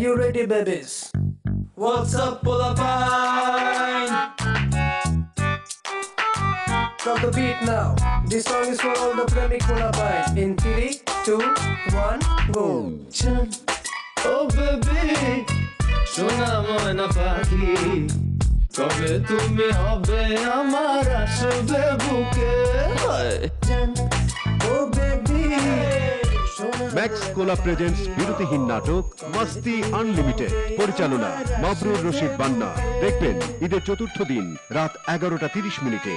you ready, babies? What's up, Pulapine? Drop the beat now. This song is for all the Premic Pulapine. In 3, 2, 1, go. Oh baby, সোনা ময়না পাখি, কবে তুমি হবে আমার আসবে বুকে? Oh baby. ম্যাক্স কোলা presents বিরতিহীন নাটক মাস্তি আনলিমিটেড, পরিচালনা মাবরুর রশিদ বান্না। দেখবেন ঈদের চতুর্থ দিন রাত 11টা 30 মিনিটে।